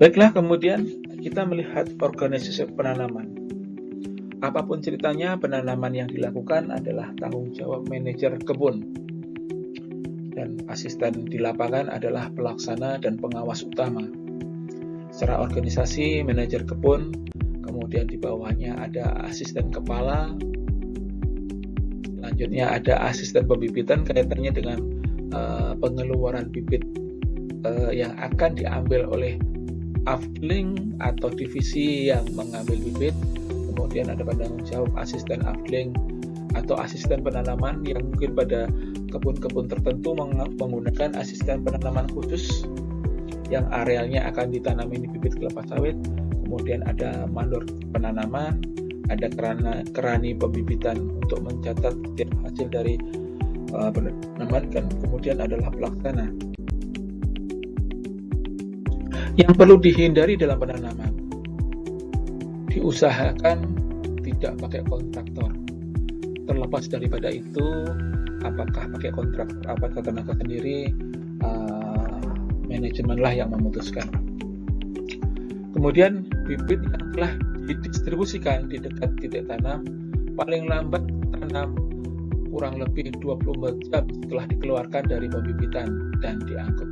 Baiklah, kemudian kita melihat organisasi penanaman. Apapun ceritanya, penanaman yang dilakukan adalah tanggung jawab manajer kebun, dan asisten di lapangan adalah pelaksana dan pengawas utama. Secara organisasi, manajer kebun, kemudian di bawahnya ada asisten kepala, selanjutnya ada asisten pembibitan kaitannya dengan pengeluaran bibit yang akan diambil oleh afdeling atau divisi yang mengambil bibit. Kemudian ada penanggung jawab asisten afdeling atau asisten penanaman yang mungkin pada kebun-kebun tertentu menggunakan asisten penanaman khusus yang arealnya akan ditanami bibit kelapa sawit. Kemudian ada mandor penanaman, ada kerani pembibitan untuk mencatat setiap hasil dari penanaman, dan kemudian adalah pelaksana. Yang perlu dihindari dalam penanaman, diusahakan tidak pakai kontraktor. Terlepas daripada itu, apakah pakai kontraktor atau tenaga sendiri, manajemenlah yang memutuskan. Kemudian bibit yang telah didistribusikan di dekat titik tanam paling lambat tanam kurang lebih 24 jam setelah dikeluarkan dari pembibitan dan diangkut.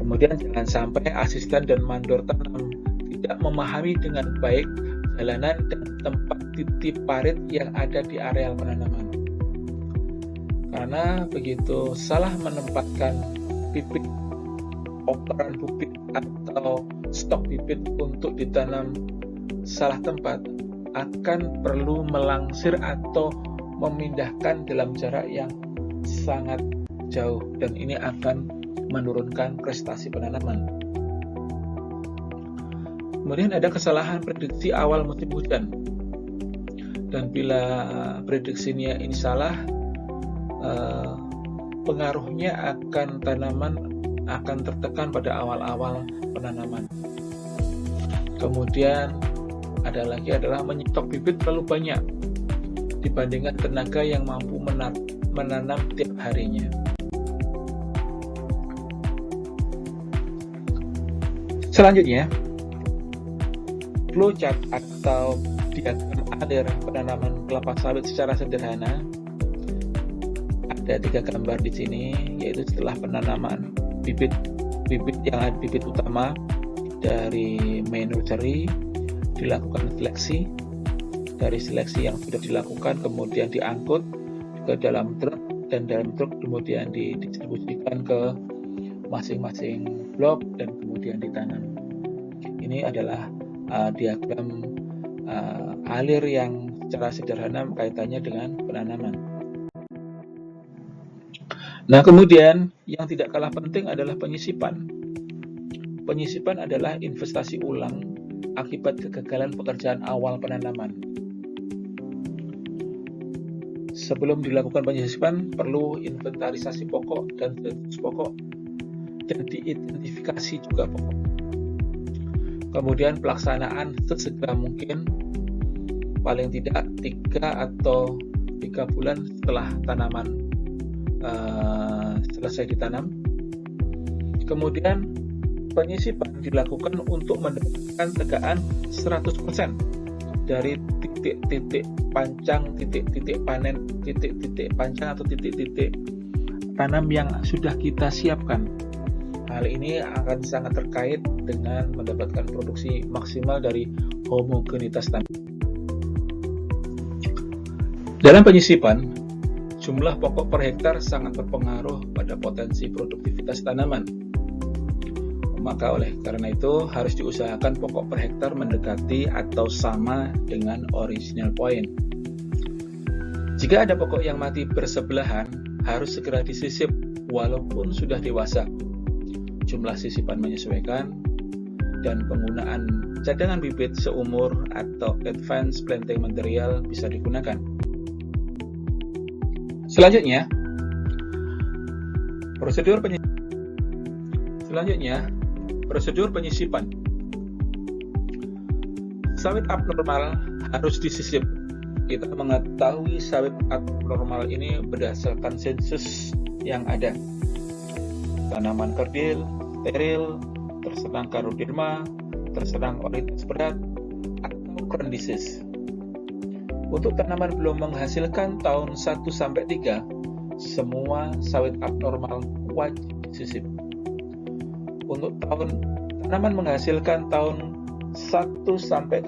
Kemudian jangan sampai asisten dan mandor tanam tidak memahami dengan baik jalanan dan tempat titik parit yang ada di areal penanaman. Karena begitu salah menempatkan bibit, operan bibit atau stok bibit untuk ditanam salah tempat, akan perlu melangsir atau memindahkan dalam jarak yang sangat jauh, dan ini akan menurunkan prestasi penanaman. Kemudian ada kesalahan prediksi awal musim hujan, dan bila prediksinya ini salah, pengaruhnya akan tanaman akan tertekan pada awal-awal penanaman. Kemudian ada lagi adalah menyetok bibit terlalu banyak dibandingkan tenaga yang mampu menanam tiap harinya. Selanjutnya, flowchart atau diagram alir penanaman kelapa sawit secara sederhana. Ada 3 gambar di sini, yaitu setelah penanaman bibit yang ada bibit utama dari main nursery, dilakukan seleksi. Dari seleksi yang sudah dilakukan kemudian diangkut ke dalam truk, dan dalam truk kemudian didistribusikan ke masing-masing blok dan kemudian ditanam. Ini adalah diagram alir yang secara sederhana kaitannya dengan penanaman. Nah, kemudian yang tidak kalah penting adalah penyisipan. Penyisipan adalah investasi ulang akibat kegagalan pekerjaan awal penanaman. Sebelum dilakukan penyisipan, perlu inventarisasi pokok dan status pokok, dan diidentifikasi juga pokok. Kemudian pelaksanaan sesegera mungkin, paling tidak 3 atau 3 bulan setelah tanaman selesai ditanam. Kemudian penyisipan dilakukan untuk mendapatkan tegaan 100% dari titik-titik pancang, titik-titik panen, titik-titik pancang atau titik-titik tanam yang sudah kita siapkan. Hal ini akan sangat terkait dengan mendapatkan produksi maksimal dari homogenitas tanam. Dalam penyisipan, jumlah pokok per hektar sangat berpengaruh pada potensi produktivitas tanaman. Maka oleh karena itu harus diusahakan pokok per hektar mendekati atau sama dengan original point. Jika ada pokok yang mati bersebelahan, harus segera disisip walaupun sudah dewasa. Jumlah sisipan menyesuaikan, dan penggunaan cadangan bibit seumur atau advanced planting material bisa digunakan. Selanjutnya, prosedur penyisipan. Sawit abnormal harus disisip. Kita mengetahui sawit abnormal ini berdasarkan sensus yang ada. Tanaman kerdil, steril, terserang Caroderma, terserang oritas berat, atau crown disease. Untuk tanaman belum menghasilkan tahun 1-3, semua sawit abnormal wajib disisip. Untuk tanaman menghasilkan tahun 1-5,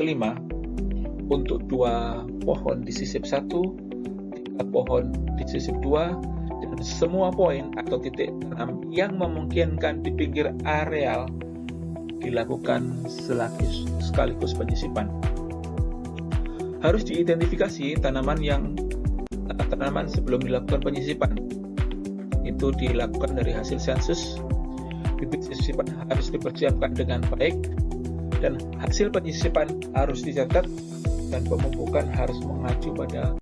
untuk 2 pohon disisip 1, 3 pohon disisip 2, dan semua poin atau titik tanam yang memungkinkan di pinggir areal dilakukan sekaligus penyisipan. Harus diidentifikasi tanaman sebelum dilakukan penyisipan. Itu dilakukan dari hasil sensus. Bibit sisipan harus dipersiapkan dengan baik, dan hasil penyisipan harus dicatat, dan pemupukan harus mengacu pada